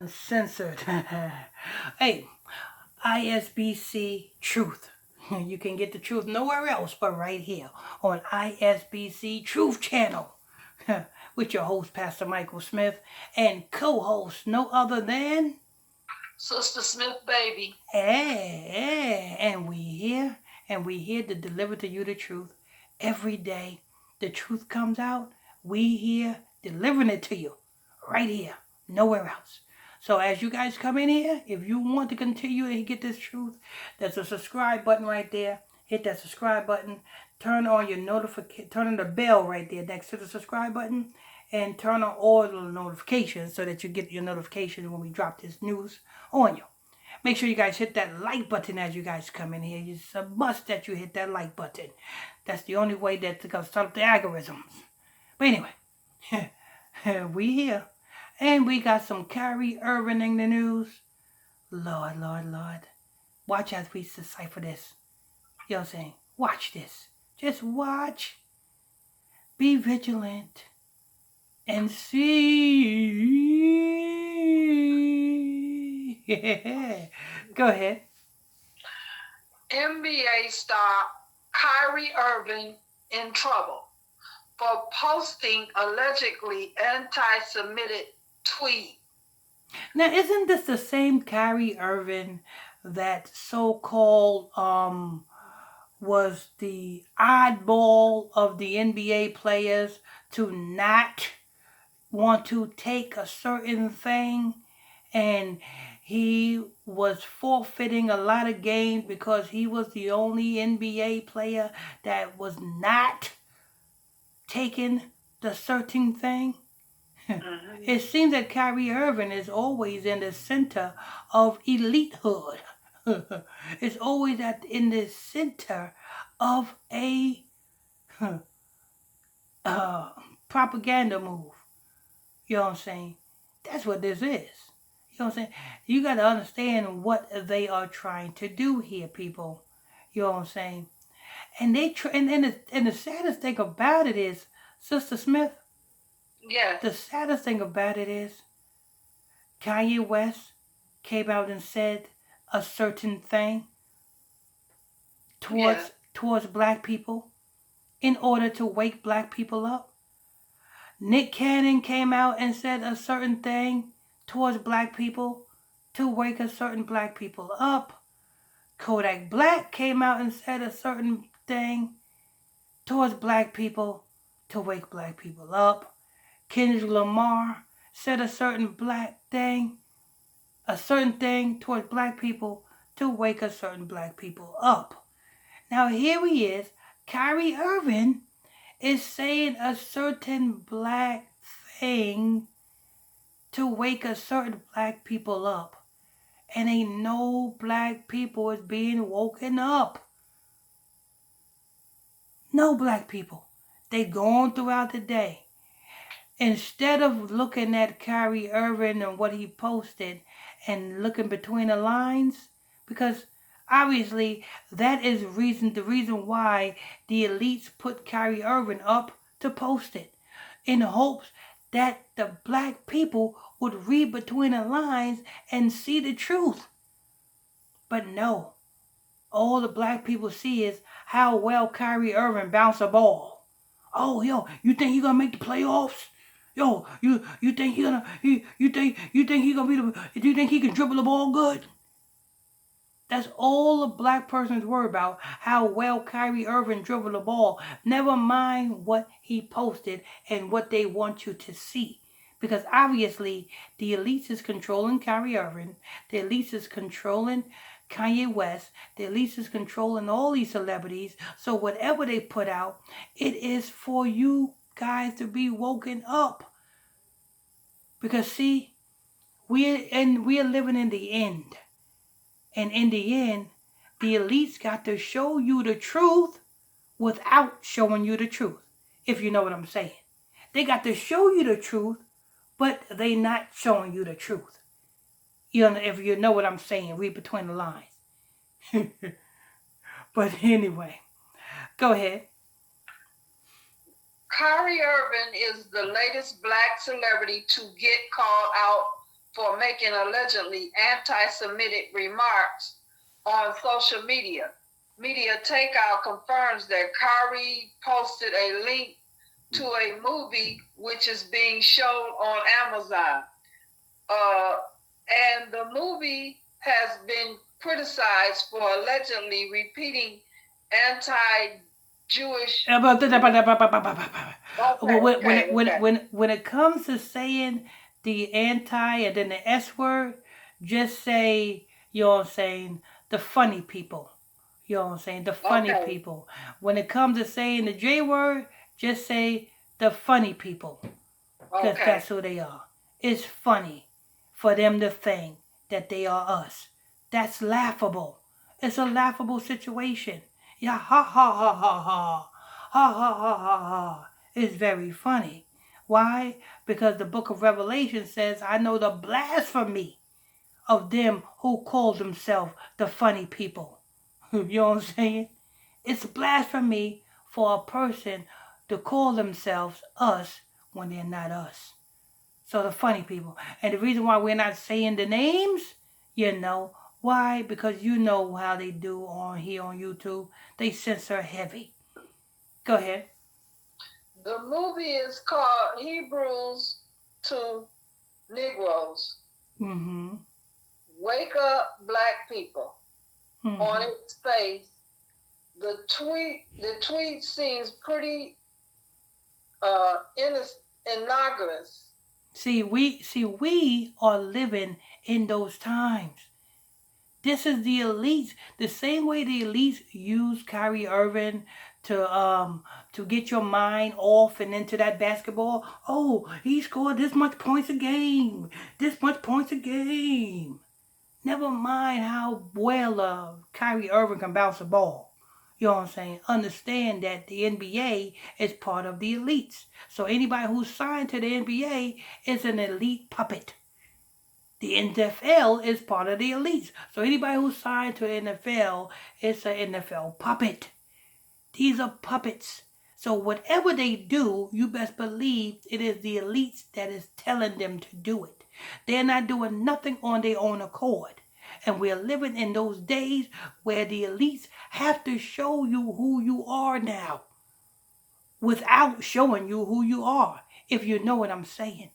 Censored. Hey, ISBC Truth. You can get the truth nowhere else but right here on ISBC Truth Channel with your host, Pastor Michael Smith, and co host, no other than. Sister Smith, baby. And we here to deliver to you the truth. Every day the truth comes out, we here delivering it to you. Right here, nowhere else. So as you guys come in here, if you want to continue to get this truth, there's a subscribe button right there. Hit that subscribe button. Turn on your turn on the bell right there next to the subscribe button, and turn on all the notifications so that you get your notification when we drop this news on you. Make sure you guys hit that like button as you guys come in here. It's a must that you hit that like button. That's the only way that's going to stop the algorithms. But anyway, we here. And we got some Kyrie Irving in the news. Lord, Lord, Lord. Watch as we decipher this. You know what I'm saying? Watch this. Just watch. Be vigilant. And see. Go ahead. NBA star Kyrie Irving in trouble for posting allegedly anti-Semitic tweet. Now, isn't this the same Kyrie Irving that so-called was the oddball of the NBA players to not want to take a certain thing, and he was forfeiting a lot of games because he was the only NBA player that was not taking the certain thing? Mm-hmm. It seems that Kyrie Irving is always in the center of elitehood. It's always in the center of a uh, propaganda move. You know what I'm saying? That's what this is. You know what I'm saying? You got to understand what they are trying to do here, people. You know what I'm saying? And the saddest thing about it is, Sister Smith. Yes. The saddest thing about it is, Kanye West came out and said a certain thing towards black people in order to wake black people up. Nick Cannon came out and said a certain thing towards black people to wake a certain black people up. Kodak Black came out and said a certain thing towards black people to wake black people up. Kendrick Lamar said a certain thing towards black people to wake a certain black people up. Now here he is, Kyrie Irving is saying a certain black thing to wake a certain black people up. And ain't no black people is being woken up. No black people. They going throughout the day. Instead of looking at Kyrie Irving and what he posted and looking between the lines, because obviously that is the reason why the elites put Kyrie Irving up to post it, in the hopes that the black people would read between the lines and see the truth. But no, all the black people see is how well Kyrie Irving bounce a ball. Oh, yo, you think he gonna make the playoffs? Yo, you think you think he gonna be the? Do you think he can dribble the ball good? That's all a black person's worried about, how well Kyrie Irving dribbled the ball. Never mind what he posted and what they want you to see. Because obviously the elites is controlling Kyrie Irving, the elites is controlling Kanye West, the elites is controlling all these celebrities. So whatever they put out, it is for you guys to be woken up. Because see, we're living in the end. And in the end, the elites got to show you the truth without showing you the truth, if you know what I'm saying. They got to show you the truth, but they not showing you the truth. You know, if you know what I'm saying, read between the lines. But anyway, go ahead. Kyrie Irving is the latest black celebrity to get called out for making allegedly anti-Semitic remarks on social media. Media Takeout confirms that Kyrie posted a link to a movie which is being shown on Amazon. And the movie has been criticized for allegedly repeating anti-Jewish. When it comes to saying the anti and then the S word, just say, you know what I'm saying, the funny people. You know what I'm saying? The funny people. When it comes to saying the J word, just say the funny people. Because that's who they are. It's funny for them to think that they are us. That's laughable. It's a laughable situation. Yeah, ha ha ha ha ha. Ha ha ha ha ha. It's very funny. Why? Because the book of Revelation says, I know the blasphemy of them who call themselves the funny people. You know what I'm saying? It's blasphemy for a person to call themselves us when they're not us. So the funny people. And the reason why we're not saying the names, you know, why? Because you know how they do on here on YouTube. They censor heavy. Go ahead. The movie is called Hebrews to Negroes. Mm-hmm. Wake Up Black People. Mm-hmm. On its face, the tweet seems pretty innocuous. See, we are living in those times. This is the elites. The same way the elites use Kyrie Irving to get your mind off and into that basketball. Oh, he scored this much points a game. This much points a game. Never mind how well Kyrie Irving can bounce a ball. You know what I'm saying? Understand that the NBA is part of the elites. So anybody who's signed to the NBA is an elite puppet. The NFL is part of the elites. So anybody who's signed to the NFL is an NFL puppet. These are puppets. So whatever they do, you best believe it is the elites that is telling them to do it. They're not doing nothing on their own accord. And we're living in those days where the elites have to show you who you are now without showing you who you are, if you know what I'm saying.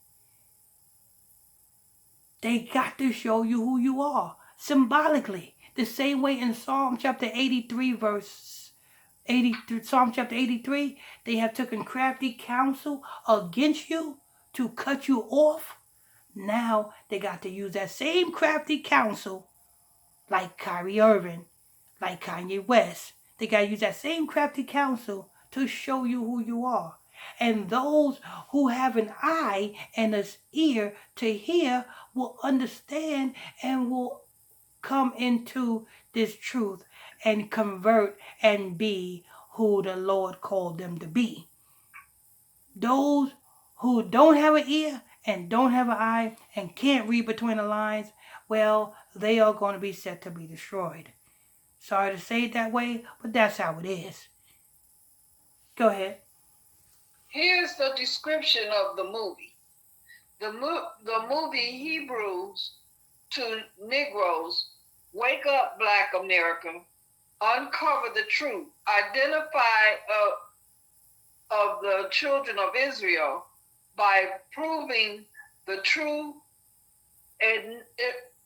They got to show you who you are symbolically. The same way in Psalm chapter 83, verse 83, Psalm chapter 83, they have taken crafty counsel against you to cut you off. Now they got to use that same crafty counsel, like Kyrie Irving, like Kanye West. They got to use that same crafty counsel to show you who you are. And those who have an eye and an ear to hear will understand and will come into this truth and convert and be who the Lord called them to be. Those who don't have an ear and don't have an eye and can't read between the lines, well, they are going to be set to be destroyed. Sorry to say it that way, but that's how it is. Go ahead. Here's the description of the movie. The movie Hebrews to Negroes, Wake Up Black America, uncover the truth, identify of the children of Israel by proving the true ethnicity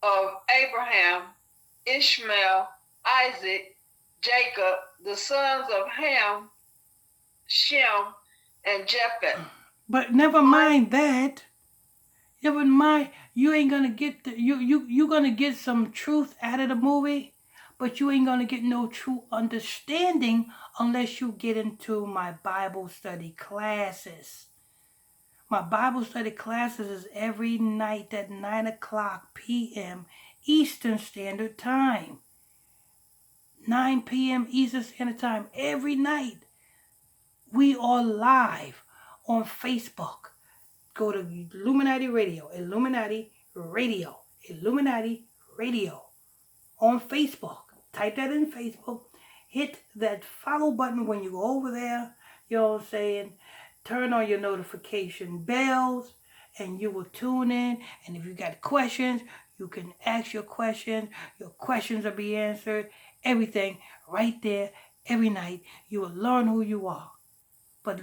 of Abraham, Ishmael, Isaac, Jacob, the sons of Ham, Shem, and Japheth. But never mind that. Never mind. You ain't gonna get you're gonna get some truth out of the movie, but you ain't gonna get no true understanding unless you get into my Bible study classes. My Bible study classes is every night at 9:00 p.m. Eastern Standard Time. 9 p.m. Eastern Standard Time every night. We are live on Facebook. Go to Illuminati Radio on Facebook. Type that in Facebook. hit that follow button when you go over there. You know what I'm saying? Turn on your notification bells and you will tune in. And if you got questions, you can ask your questions. Your questions will be answered. Everything right there every night. You will learn who you are. But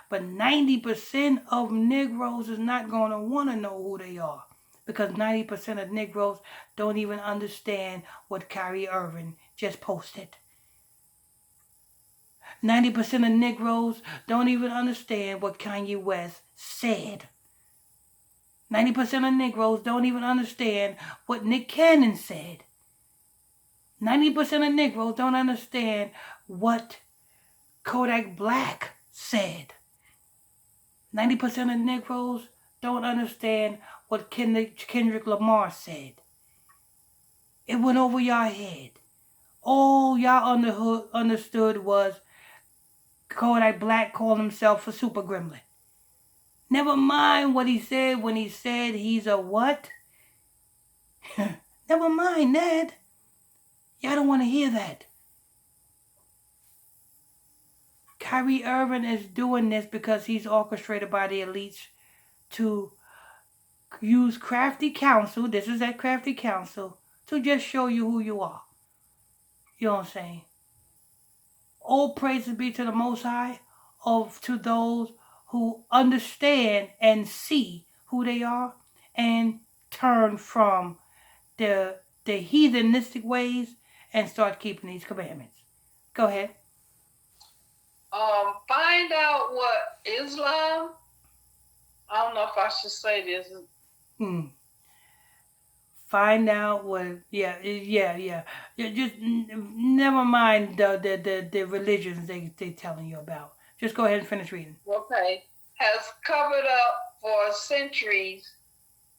but 90% of Negroes is not going to want to know who they are because 90% of Negroes don't even understand what Kyrie Irving just posted. 90% of Negroes don't even understand what Kanye West said. 90% of Negroes don't even understand what Nick Cannon said. 90% of Negroes don't understand what Kodak Black said. 90% of Negroes don't understand what Kendrick Lamar said. It went over y'all head. All y'all understood was Kodak Black called himself a super gremlin. Never mind what he said when he said he's a what? Never mind that. Y'all don't want to hear that. Kyrie Irving is doing this because he's orchestrated by the elites to use crafty counsel. This is that crafty counsel to just show you who you are. You know what I'm saying? All praises be to the Most High, of to those who understand and see who they are and turn from the heathenistic ways and start keeping these commandments. Go ahead. Find out what Islam. I don't know if I should say this. Find out what. Yeah. Just never mind the religions they telling you about. Just go ahead and finish reading. Okay. Has covered up for centuries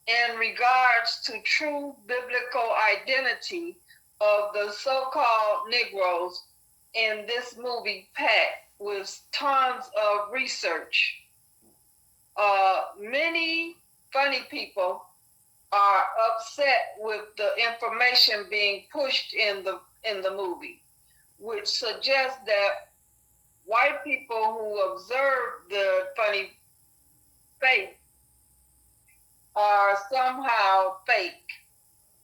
in regards to true biblical identity of the so-called Negroes in this movie packed with tons of research. Many funny people are upset with the information being pushed in the movie, which suggests that white people who observe the funny face are somehow fake,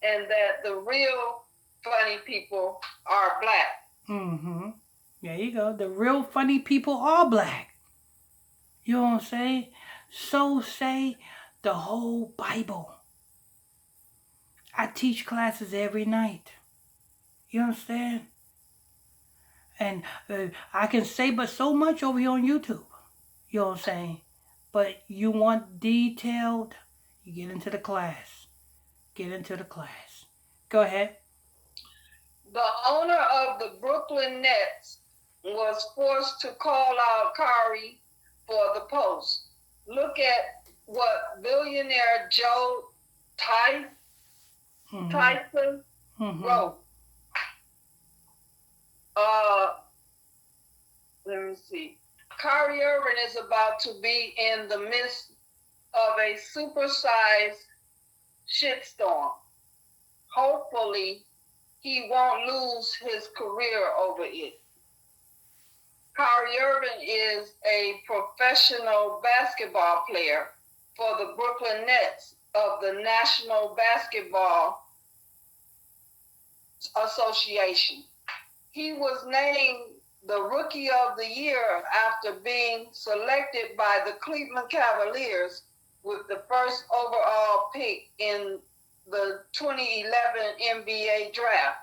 and that the real funny people are black. Mm-hmm. There you go. The real funny people are black. You know what I'm saying? So say the whole Bible. I teach classes every night. You understand? And I can say but so much over here on YouTube. You know what I'm saying? But you want detailed, you get into the class. Get into the class. Go ahead. The owner of the Brooklyn Nets was forced to call out Kyrie for the post. Look at what billionaire Joe Tyson wrote. Let me see. Kyrie Irving is about to be in the midst of a supersized shitstorm. Hopefully, he won't lose his career over it. Kyrie Irving is a professional basketball player for the Brooklyn Nets of the National Basketball Association. He was named the Rookie of the Year after being selected by the Cleveland Cavaliers with the first overall pick in the 2011 NBA draft,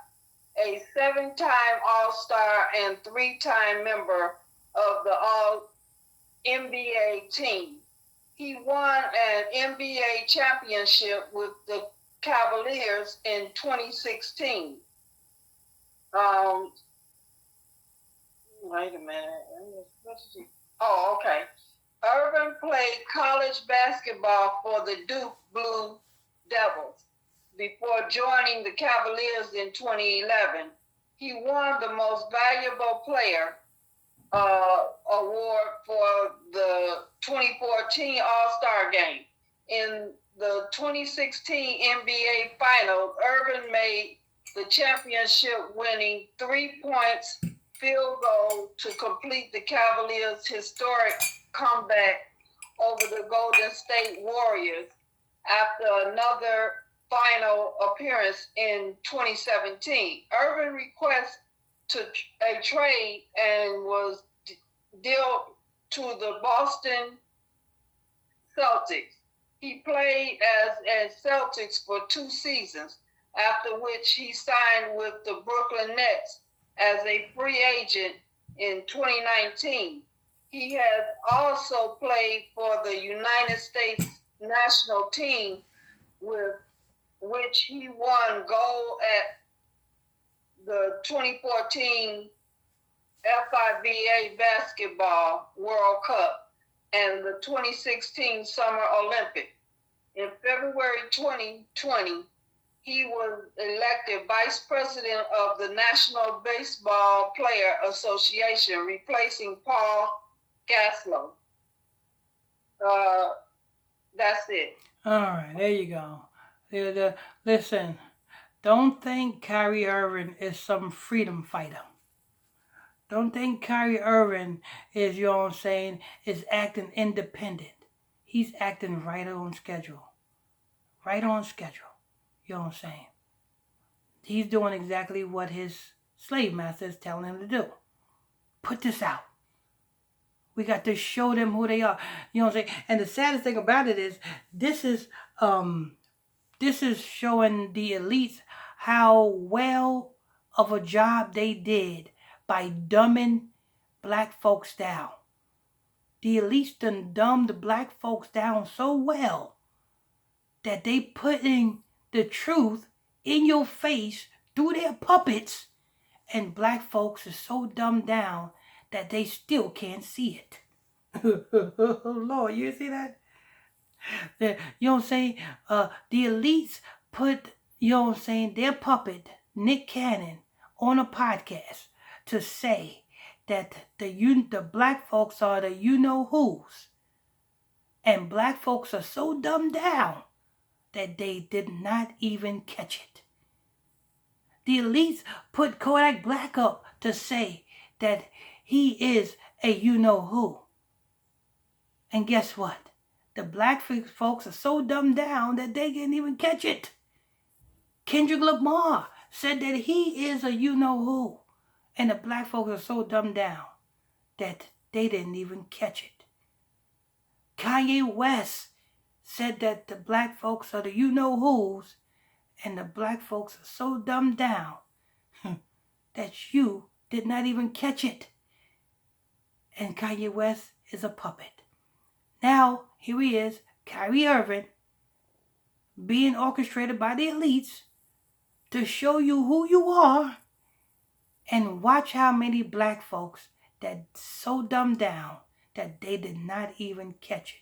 a 7-time All-Star and 3-time member of the All-NBA team. He won an NBA championship with the Cavaliers in 2016. Wait a minute. Oh, okay. Irving played college basketball for the Duke Blue Devils before joining the Cavaliers in 2011. He won the Most Valuable Player award for the 2014 All-Star Game. In the 2016 NBA Finals, Irving made the championship, winning 3 points field goal to complete the Cavaliers' historic comeback over the Golden State Warriors after another final appearance in 2017. Irvin requested a trade and was dealt to the Boston Celtics. He played as Celtics for 2 seasons, after which he signed with the Brooklyn Nets as a free agent in 2019. He has also played for the United States national team, with which he won gold at the 2014 FIBA Basketball World Cup and the 2016 Summer Olympics. In February 2020, he was elected Vice President of the National Baseball Player Association, replacing Paul Gaslow. That's it. All right, there you go. Listen, don't think Kyrie Irving is some freedom fighter. Don't think Kyrie Irving is, you know what I'm saying, is acting independent. He's acting right on schedule. Right on schedule. You know what I'm saying? He's doing exactly what his slave master is telling him to do. Put this out. We got to show them who they are. You know what I'm saying? And the saddest thing about it is this is showing the elites how well of a job they did by dumbing black folks down. The elites done dumbed black folks down so well that they putting the truth in your face through their puppets, and black folks are so dumbed down that they still can't see it. Lord, you see that? You know what I'm saying? The elites put, you know what I'm saying, their puppet, Nick Cannon, on a podcast to say that the black folks are the you-know-whos. And black folks are so dumbed down that they did not even catch it. The elites put Kodak Black up to say that he is a you-know-who. And guess what? The black folks are so dumbed down that they didn't even catch it. Kendrick Lamar said that he is a you-know-who. And the black folks are so dumbed down that they didn't even catch it. Kanye West said that the black folks are the you-know-whos, and the black folks are so dumbed down that you did not even catch it. And Kanye West is a puppet. Now, here he is, Kyrie Irving, being orchestrated by the elites to show you who you are, and watch how many black folks that so dumbed down that they did not even catch it.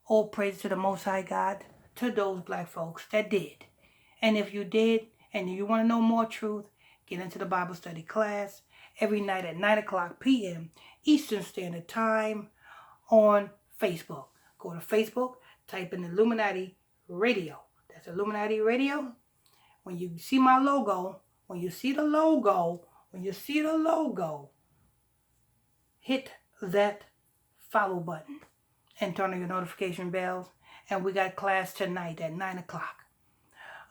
All praise to the Most High God, to those black folks that did. And if you did, and you want to know more truth, get into the Bible study class every night at 9 o'clock p.m. Eastern Standard Time on Facebook. Go to Facebook, type in Illuminati Radio. That's Illuminati Radio. When you see my logo, when you see the logo, hit that follow button and turn on your notification bells. And we got class tonight at 9 o'clock.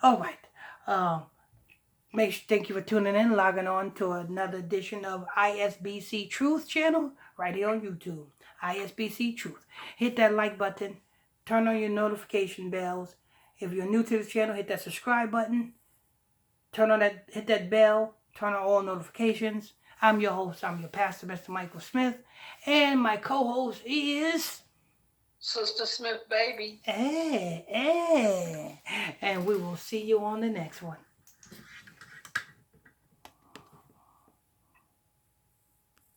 All right. Thank you for tuning in, logging on to another edition of ISBC Truth channel right here on YouTube. ISBC Truth. Hit that like button. Turn on your notification bells. If you're new to this channel, hit that subscribe button. Hit that bell. Turn on all notifications. I'm your host. I'm your pastor, Mr. Michael Smith. And my co-host is Sister Smith, baby. And we will see you on the next one.